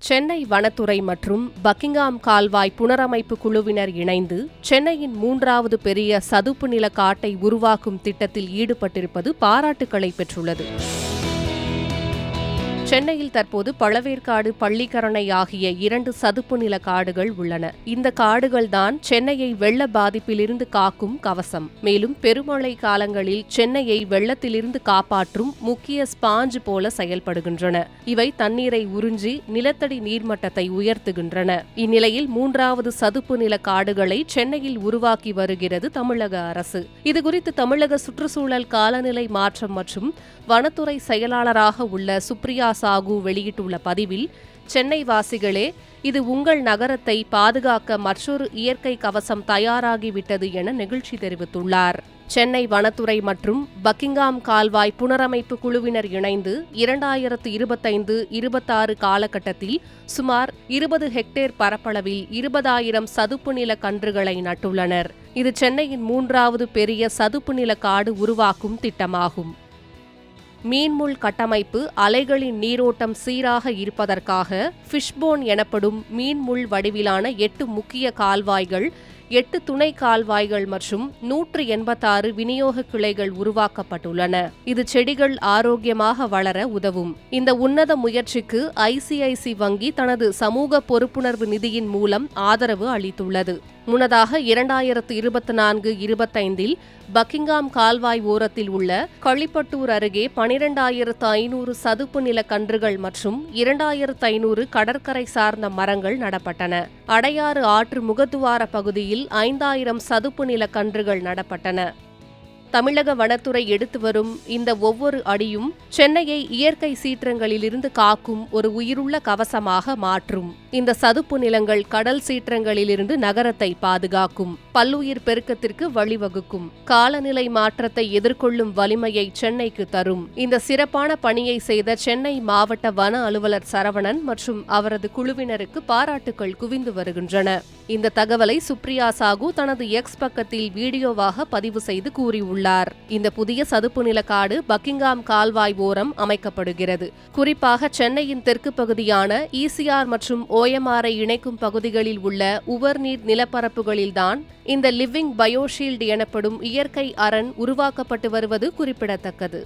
சென்னை வனத்துறை மற்றும் பக்கிங்ஹாம் கால்வாய் புனரமைப்பு குழுவினர் இணைந்து சென்னையின் 3வது பெரிய சதுப்பு நில காட்டை உருவாக்கும் திட்டத்தில் ஈடுபட்டிருப்பது பாராட்டுக்களை பெற்றுள்ளது. சென்னையில் தற்போது பழவேற்காடு, பள்ளிக்கரணை ஆகிய 2 சதுப்பு நில காடுகள் உள்ளன. இந்த காடுகள்தான் சென்னையை வெள்ள பாதிப்பிலிருந்து காக்கும் கவசம். மேலும் பெருமழை காலங்களில் சென்னையை வெள்ளத்திலிருந்து காப்பாற்றும் முக்கிய ஸ்பாஞ்ச் போல செயல்படுகின்றன. இவை தண்ணீரை உறிஞ்சி நிலத்தடி நீர்மட்டத்தை உயர்த்துகின்றன. இந்நிலையில் 3வது சதுப்பு நில காடுகளை சென்னையில் உருவாக்கி வருகிறது தமிழக அரசு. இதுகுறித்து தமிழக சுற்றுச்சூழல், காலநிலை மாற்றம் மற்றும் வனத்துறை செயலாளராக உள்ள சுப்ரியா சாகு வெளியிட்டுள்ள பதிவில், சென்னை வாசிகளே, இது உங்கள் நகரத்தை பாதுகாக்க மற்றொரு இயற்கை கவசம் தயாராகிவிட்டது என நெகிழ்ச்சி தெரிவித்துள்ளார். சென்னை வனத்துறை மற்றும் பக்கிங்ஹாம் கால்வாய் புனரமைப்பு குழுவினர் இணைந்து 2025-26 காலகட்டத்தில் சுமார் 20 ஹெக்டேர் பரப்பளவில் 20,000 சதுப்பு நில கன்றுகளை நட்டுள்ளனர். இது சென்னையின் 3வது பெரிய சதுப்பு நில காடு உருவாக்கும் திட்டமாகும். மீன்முள் கட்டமைப்பு, அலைகளின் நீரோட்டம் சீராக இருப்பதற்காக ஃபிஷ்போன் எனப்படும் மீன்முள் வடிவிலான 8 முக்கிய கால்வாய்கள், 8 துணை கால்வாய்கள் மற்றும் 186 விநியோக கிளைகள் உருவாக்கப்பட்டுள்ளன. இது செடிகள் ஆரோக்கியமாக வளர உதவும். இந்த உன்னத முயற்சிக்கு ஐசிஐசி வங்கி தனது சமூக பொறுப்புணர்வு நிதியின் மூலம் ஆதரவு அளித்துள்ளது. முன்னதாக 2024-25 பக்கிங்ஹாம் கால்வாய் ஓரத்தில் உள்ள களிப்பட்டூர் அருகே 12,500 சதுப்பு நில கன்றுகள் மற்றும் 2,500 கடற்கரை சார்ந்த மரங்கள் நடப்பட்டன. அடையாறு ஆற்று முகத்துவார பகுதியில் 5,000 சதுப்பு நில கன்றுகள் நடப்பட்டன. தமிழக வனத்துறை எடுத்து வரும் இந்த ஒவ்வொரு அடியும் சென்னையை இயற்கை சீற்றங்களிலிருந்து காக்கும் ஒரு உயிருள்ள கவசமாக மாற்றும். இந்த சதுப்பு நிலங்கள் கடல் சீற்றங்களிலிருந்து நகரத்தை பாதுகாக்கும், பல்லுயிர் பெருக்கத்திற்கு வழிவகுக்கும், காலநிலை மாற்றத்தை எதிர்கொள்ளும் வலிமையை சென்னைக்கு தரும். இந்த சிறப்பான பணியை செய்த சென்னை மாவட்ட வன அலுவலர் சரவணன் மற்றும் அவரது குழுவினருக்கு பாராட்டுக்கள் குவிந்து வருகின்றன. இந்த தகவலை சுப்ரியா சாகு தனது எக்ஸ் பக்கத்தில் வீடியோவாக பதிவு செய்து கூறியுள்ளார். இந்த புதிய சதுப்பு நில காடு பக்கிங்ஹாம் கால்வாய் ஓரம் அமைக்கப்படுகிறது. குறிப்பாக சென்னையின் தெற்கு பகுதியான ECR மற்றும் OMR இணைக்கும் பகுதிகளில் உள்ள உவர்நீர் நிலப்பரப்புகளில்தான் இந்த லிவிங் பயோஷீல்டு எனப்படும் இயற்கை அரண் உருவாக்கப்பட்டு வருவது குறிப்பிடத்தக்கது.